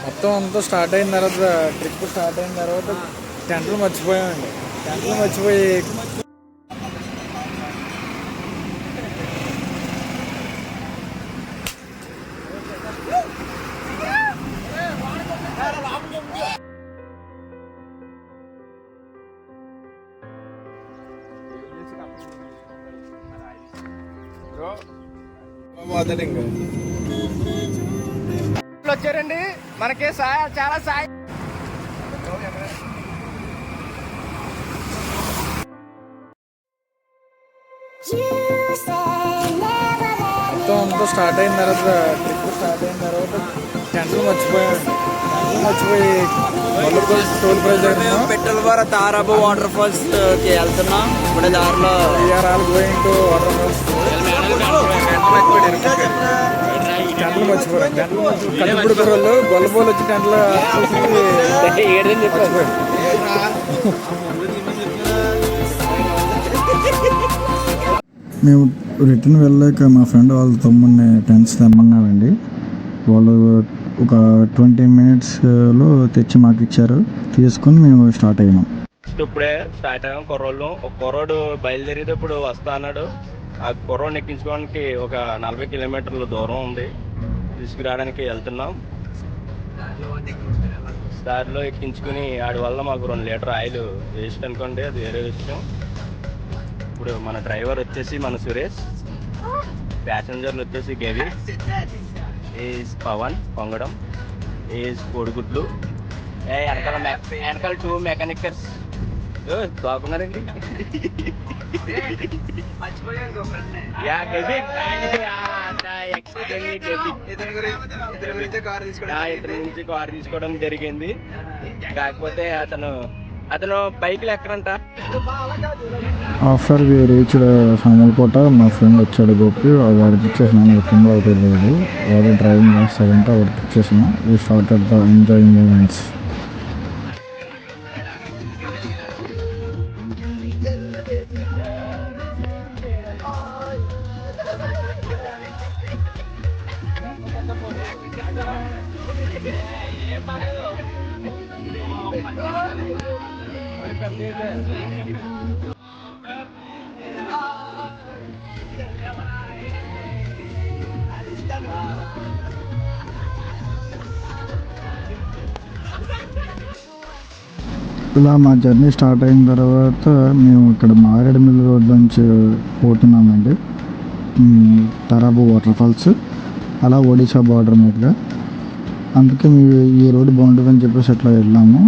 మొత్తం అంతా స్టార్ట్ అయిన తర్వాత ట్రిప్ స్టార్ట్ అయిన తర్వాత టెంట్లు మర్చిపోయామండి. టెంట్లు మర్చిపోయి వచ్చారండి. మనకి చాలా సాయి మొత్తం అంతా స్టార్ట్ అయిన తర్వాత ట్రిప్ స్టార్ట్ అయిన తర్వాత టెంట్లు మర్చిపోయామండి. టెంట్లు మర్చిపోయి టోల్ ప్రైజ్ దగ్గర పెట్రోల్ ద్వారా తారాబు వాటర్ ఫాల్స్ కి వెళ్తున్నాం. ఇప్పుడు దారిలో గోయింగ్ టు వాటర్ ఫాల్స్. టెంట్లు మర్చిపోయారు. కట్టుబడి వాళ్ళు గొల్లబోలు వచ్చి టెంట్లు మర్చిపోయారు. మేము రిటర్న్ వెళ్ళాక మా ఫ్రెండ్ వాళ్ళ తమ్ముడిని టెంట్స్ తెమ్మన్నామండి. వాళ్ళు ఒక 20 minutesలో తెచ్చి మాకు ఇచ్చారు. తీసుకొని మేము స్టార్ట్ అయ్యాము. ఇప్పుడే స్టార్ట్ అయ్యాం. ఒక కుర్రోడు బయలుదేరేది ఇప్పుడు వస్తా అన్నాడు. ఆ కుర్రోడిని ఎక్కించుకోవడానికి ఒక 40 kilometers దూరం ఉంది. తీసుకురావడానికి వెళ్తున్నాం. దారిలో ఎక్కించుకుని ఆడి వల్ల మాకు 2 లీటర్ ఆయిల్ వేస్ట్ అనుకోండి, అది వేరే విషయం. ఇప్పుడు మన డ్రైవర్ వచ్చేసి మన సురేష్, ప్యాసింజర్లు వచ్చేసి గవి, ఈజ్ పవన్ పొంగడం, ఈజ్ కోడిగుడ్లు, వెనకాల 2 మెకానికర్స్ బాగున్నారండి. ఇతని నుంచి కార్ తీసుకోవడం జరిగింది. కాకపోతే అతను బైక్లు ఎక్కడంట. ఆఫ్టర్ వి రీచ్డ్ సామర్లకోట మా ఫ్రెండ్ వచ్చాడు గోపి. వాడికి ఇచ్చేసిన మా ఫ్రెండ్ వాడికి లేదు, వాడు డ్రైవింగ్ చేస్తాడంటే వాడికి ఇచ్చేసిన. We started the enjoying moments. ఇలా మా జర్నీ స్టార్ట్ అయిన తర్వాత మేము ఇక్కడ మారేడుమిల్లి రోడ్ నుంచి పోతున్నామండి. తారాబు వాటర్ ఫాల్స్, అలా ఒడిశా బార్డర్ మీదుగా. అందుకే ఈ రోడ్డు బాగుంటుందని చెప్పేసి అట్లా వెళ్ళాము.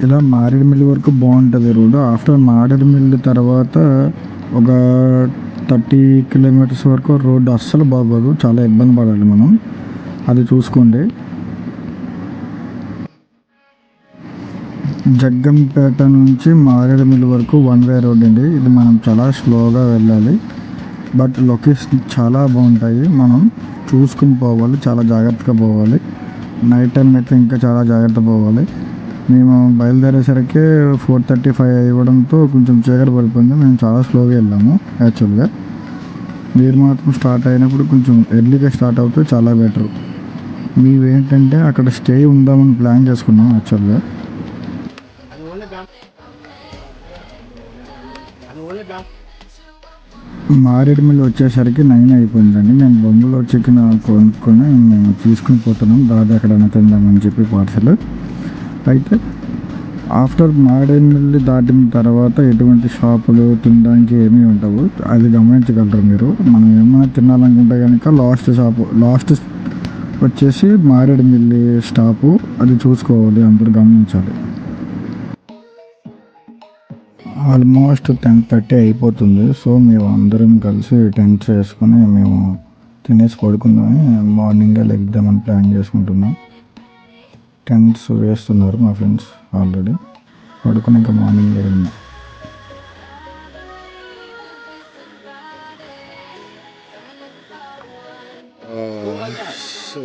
ఇలా మారేడుమిల్లి వరకు బాగుంటుంది రోడ్డు. ఆఫ్టర్ మారేడుమిల్లి తర్వాత ఒక 30 kilometers వరకు రోడ్డు అస్సలు బాగోదు, చాలా ఇబ్బంది పడాలి మనం. అది చూసుకోండి. జగ్గంపేట నుంచి మారేడుమిల్లి వరకు 1 way రోడ్ అండి. ఇది మనం చాలా స్లోగా వెళ్ళాలి. బట్ లొకేషన్ చాలా బాగుంటాయి. మనం చూసుకుని పోవాలి, చాలా జాగ్రత్తగా పోవాలి. నైట్ టైం అయితే ఇంకా చాలా జాగ్రత్త పోవాలి. మేము బయలుదేరేసరికి 4:35 అవ్వడంతో కొంచెం చీకటి పడిపోయింది. మేము చాలా స్లోగా వెళ్ళాము. యాక్చువల్గా మీరు మాత్రం స్టార్ట్ అయినప్పుడు కొంచెం ఎర్లీగా స్టార్ట్ అవుతే చాలా బెటర్. మేమేంటంటే అక్కడ స్టే ఉందామని ప్లాన్ చేసుకున్నాం. యాక్చువల్గా మారేడుమిల్లి వచ్చేసరికి 9 అయిపోయిందండి. మేము బొంగులో చికెన్ కొనుక్కొని మేము తీసుకుని పోతున్నాం. దాదా ఎక్కడైనా తిందామని చెప్పి పార్సల్. అయితే ఆఫ్టర్ మారేడుమిల్లి దాటిన తర్వాత ఎటువంటి షాపులు తినడానికి ఏమీ ఉండవు, అది గమనించగలరు మీరు. మనం ఏమైనా తినాలనుకుంటే కనుక లాస్ట్ వచ్చేసి మారేడుమిల్లి స్టాపు, అది చూసుకోవాలి, అందరూ గమనించాలి. ఆల్మోస్ట్ 10:30 అయిపోతుంది. సో మేము అందరం కలిసి టెంట్స్ వేసుకొని మేము తినేసి పడుకుందామని మార్నింగే లెగ్దామని ప్లాన్ చేసుకుంటున్నాం. టెంట్స్ వేస్తున్నారు మా ఫ్రెండ్స్ ఆల్రెడీ. పడుకుని ఇంకా మార్నింగ్ వెళ్ళినాం.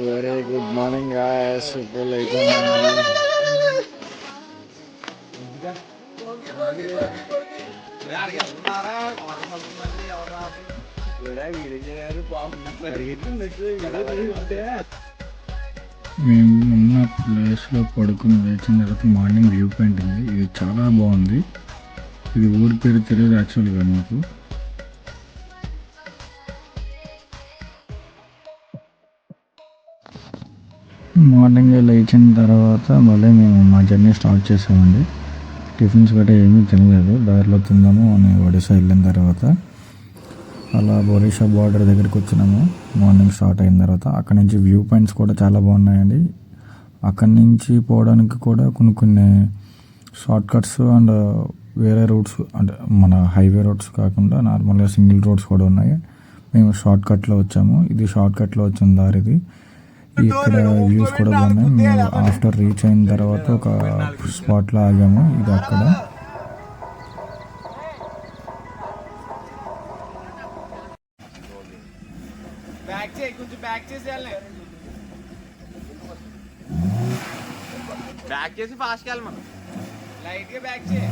Very good morning guys. ఇప్పుడు అయితే మేము ఉన్న ప్లేస్లో పడుకుని లేచిన తర్వాత మార్నింగ్ వ్యూ పాయింట్ ఉంది. ఇది చాలా బాగుంది. ఇది ఊరి పేరు తెలియదు యాక్చువల్గా మాకు. మార్నింగ్ లేచిన తర్వాత మళ్ళీ మేము మా జర్నీ స్టార్ట్ చేసామండి. టిఫిన్స్ గట్రా ఏమీ తినలేదు, దారిలో తిందాము అని ఒడిశా వెళ్ళిన తర్వాత అలా ఒడిశా బార్డర్ దగ్గరికి వచ్చినాము. మార్నింగ్ స్టార్ట్ అయిన తర్వాత అక్కడ నుంచి వ్యూ పాయింట్స్ కూడా చాలా బాగున్నాయండి. అక్కడి నుంచి పోవడానికి కూడా కొన్ని షార్ట్ కట్స్ అండ్ వేరే రూట్స్, అంటే మన హైవే రోడ్స్ కాకుండా నార్మల్గా సింగిల్ రోడ్స్ కూడా ఉన్నాయి. మేము షార్ట్ కట్లో వచ్చాము. ఇది షార్ట్ కట్లో వచ్చిన దారిది. ఇక్కడ వ్యూస్ కూడా బాగున్నాయి. మేము ఆఫ్టర్ రీచ్ అయిన తర్వాత ఒక స్పాట్లో ఆగాము. ఇది అక్కడ బ్యాక్ చేసి ఫాస్ట్కి వెళ్ళి మనం లైట్గా బ్యాక్ చేయి.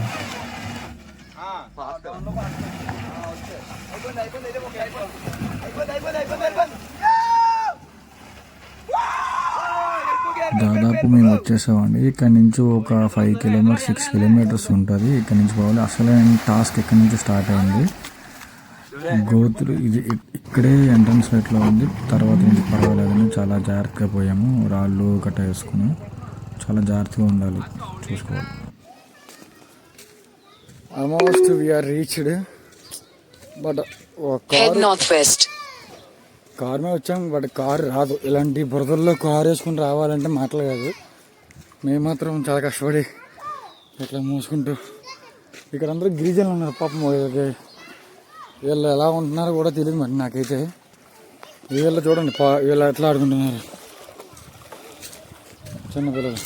దాదాపు మేము వచ్చేసామండి. ఇక్కడ నుంచి ఒక 5 కిలోమీటర్స్ 6 కిలోమీటర్స్ ఉంటుంది. ఇక్కడ నుంచి పోవాలి. అసలైన టాస్క్ ఇక్కడ నుంచి స్టార్ట్ అయింది. గోతులు ఇది ఇక్కడే ఎంట్రన్స్ రేట్లో ఉంది. తర్వాత నుంచి పర్వాలేదని చాలా జాగ్రత్తగా పోయాము. రాళ్ళు గట్ట వేసుకుని చాలా జాగ్రత్తగా ఉండాలి, చూసుకోవాలి. Almost we are reached. But car మీద వచ్చాం, బట్ కారు రాదు. ఇలాంటి బురదల్లో కారు వేసుకుని రావాలంటే మాటలు కాదు. మేము మాత్రం చాలా కష్టపడి ఇట్లా మూసుకుంటూ. ఇక్కడ అందరూ గిరిజనులు ఉన్నారు పాపం. వీళ్ళు ఎలా ఉంటున్నారో కూడా తెలియదు మరి నాకైతే. వీళ్ళు చూడండి వీళ్ళు ఎట్లా ఆడుకుంటున్నారు చిన్నపిల్లలు.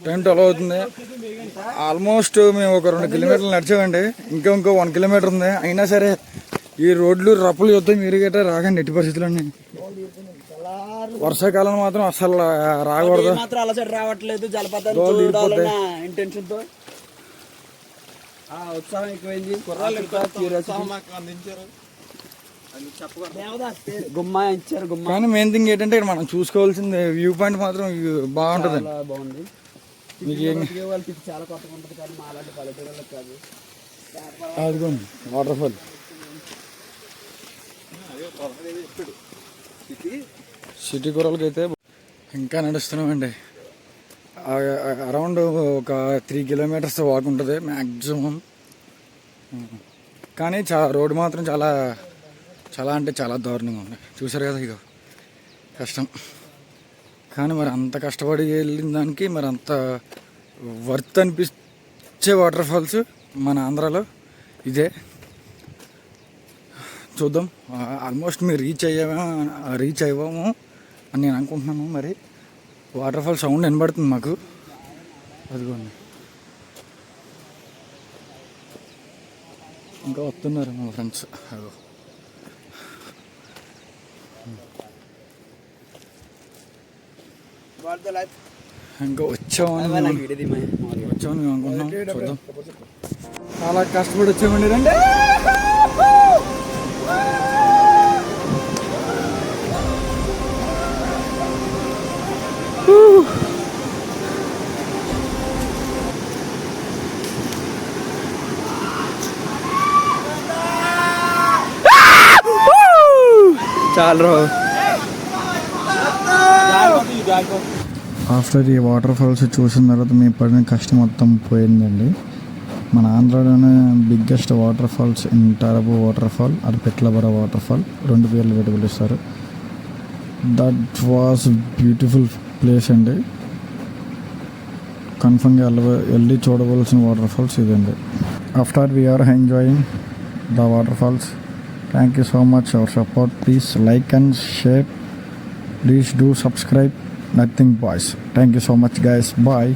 టైం 12 అవుతుంది. ఆల్మోస్ట్ మేము ఒక 2 కిలోమీటర్లు నడిచామండి. ఇంకో 1 కిలోమీటర్ ఉంది. అయినా సరే ఈ రోడ్లు రప్పులు చూస్తే మీరు గట్రా రాకండి ఎట్టి పరిస్థితులన్నీ. వర్షాకాలం మాత్రం అసలు రాకూడదు. రావట్లేదు జలపాతం ఇంటెన్షన్ తో ఉత్సాహం ఎక్కువైంది. కానీ మెయిన్ థింగ్ ఏంటంటే ఇక్కడ మనం చూసుకోవాల్సింది వ్యూ పాయింట్ మాత్రం బాగుంటుంది. బాగుంది. చాలా కొత్తగా ఉంటుంది కానీ మాలాంటి పల్లెటూరులకు కాదు. అదిగోండి వాటర్ ఫాల్. సిటీ కూరలకి అయితే ఇంకా నడుస్తున్నామండి. అరౌండ్ ఒక 3 కిలోమీటర్స్ వాక్ ఉంటుంది మ్యాక్సిమం. కానీ రోడ్డు మాత్రం చాలా చాలా అంటే చాలా దారుణంగా ఉంది. చూసారు కదా, ఇక కష్టం. కానీ మరి అంత కష్టపడి వెళ్ళిన దానికి మరి అంత వర్త్ అనిపించే వాటర్ ఫాల్స్ మన ఆంధ్రాలో ఇదే. చూద్దాం. ఆల్మోస్ట్ మీరు రీచ్ అయ్యాము అని నేను అనుకుంటున్నాను. మరి వాటర్ ఫాల్ సౌండ్ వినబడుతుంది మాకు. అదిగోండి ఇంకా వస్తున్నారు మా ఫ్రెండ్స్. అదో ఇంకా వచ్చామని మేము అనుకుంటున్నాం. చూద్దాం. చాలా కష్టపడి వచ్చామండి. రండి. చాలు. ఆఫ్టర్ ఈ వాటర్ ఫాల్స్ చూసిన తర్వాత మీ పడిన కష్టం మొత్తం పోయిందండి. మన ఆంధ్రాలోనే బిగ్గెస్ట్ వాటర్ ఫాల్స్ ఇంటారబు వాటర్ ఫాల్, అది పెట్లబర వాటర్ ఫాల్, 2 పేర్లు పెట్టి పిలుస్తారు. దట్ వాస్ బ్యూటిఫుల్ ప్లేస్ అండి. కన్ఫర్మ్గా వెళ్ళి చూడవలసిన వాటర్ ఫాల్స్ ఇదండి. After we are enjoying the water falls. Thank you so much our support. Please like and share. Please do subscribe. Nothing boys. Thank you so much guys. Bye.